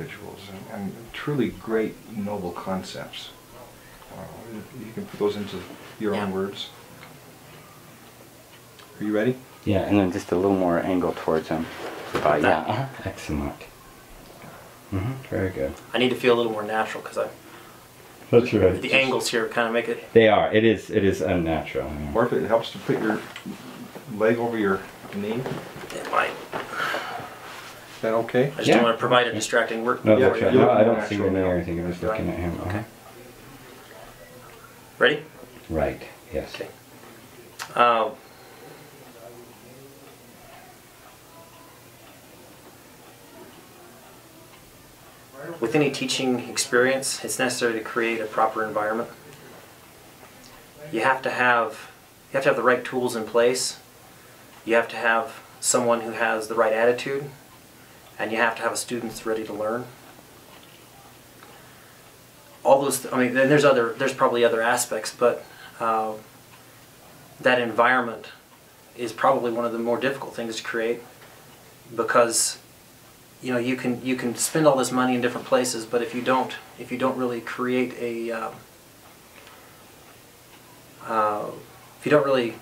individuals and truly great, noble concepts. You can put those into your own words. Are you ready? Yeah, and then just a little more angle towards him. Yeah, excellent. Very good. I need to feel a little more natural because That's right. the angles here kind of make it. They are. It is unnatural. Yeah. Or if it helps to put your leg over your knee. It might. Is that okay? I just don't want to provide a distracting work. No, Yeah, that's right. you're No, I looking don't see natural the knee now. or anything. I'm just looking at him. Okay. Ready? Right. Yes. Okay. With any teaching experience, it's necessary to create a proper environment. You have to have the right tools in place. You have to have someone who has the right attitude, and you have to have a student that's ready to learn. All those, I mean, there's probably other aspects, but that environment is probably one of the more difficult things to create, because you know, you can spend all this money in different places, but if you don't really create a if you don't really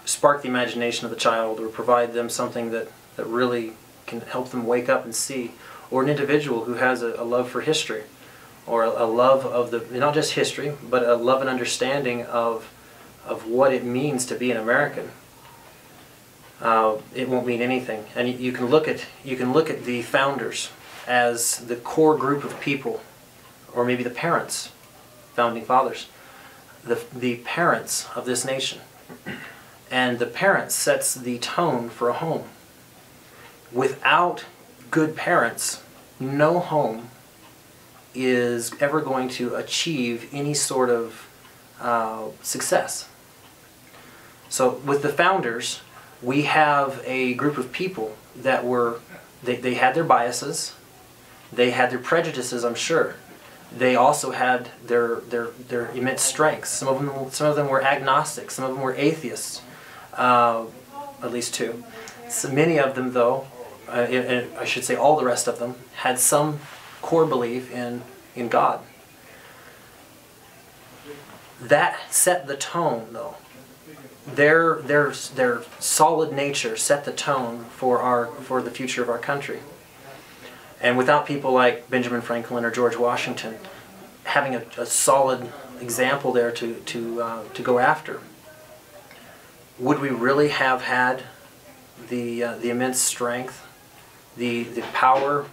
spark the imagination of the child or provide them something that really can help them wake up and see, or an individual who has a love for history, or a love of not just history, but a love and understanding of what it means to be an American, it won't mean anything. And you can look at the founders as the core group of people, or maybe the parents, founding fathers, the parents of this nation. And the parents sets the tone for a home. Without good parents, no home is ever going to achieve any sort of success. So with the founders, we have a group of people that they had their biases, they had their prejudices, I'm sure. They also had their immense strengths. Some of them were agnostics, some of them were atheists, at least two. So many of them, though, I should say all the rest of them, had some core belief in God. That set the tone, though. Their solid nature set the tone for the future of our country. And without people like Benjamin Franklin or George Washington having a solid example there to go after, would we really have had the immense strength, the power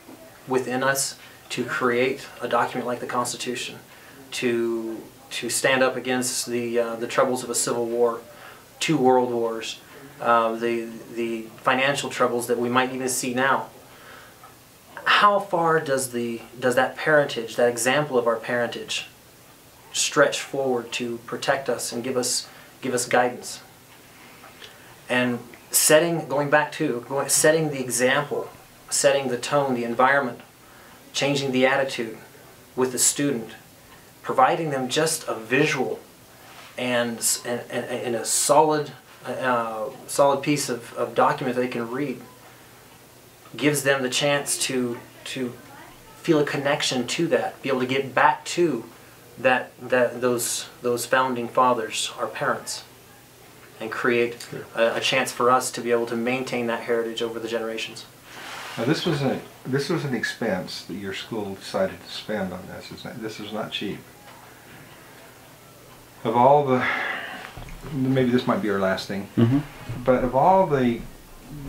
within us to create a document like the Constitution, to stand up against the troubles of a civil war, 2 world wars, the financial troubles that we might even see now? How far does that parentage, that example of our parentage, stretch forward to protect us and give us guidance? And setting the example, setting the tone, the environment, changing the attitude with the student, providing them just a visual and a solid piece of document they can read, gives them the chance to feel a connection to that, be able to get back to those founding fathers, our parents, and create a chance for us to be able to maintain that heritage over the generations. Now this was an expense that your school decided to spend on this. This is not cheap. Of all the, maybe this might be our last thing, but of all the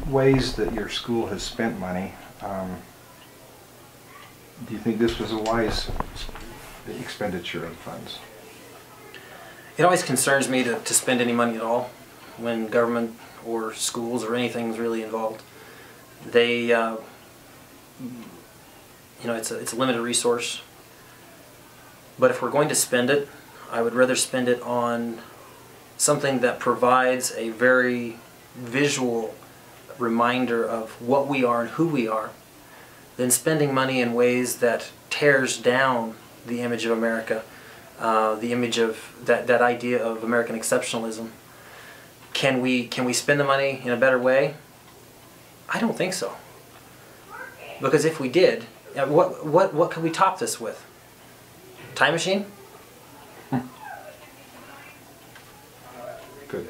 ways that your school has spent money, do you think this was a wise expenditure of funds? It always concerns me to spend any money at all when government or schools or anything is really involved. They, you know, it's a limited resource. But if we're going to spend it, I would rather spend it on something that provides a very visual reminder of what we are and who we are, than spending money in ways that tears down the image of America, the image of that idea of American exceptionalism. Can we spend the money in a better way? I don't think so. Because if we did, What could we top this with? Time machine? Good.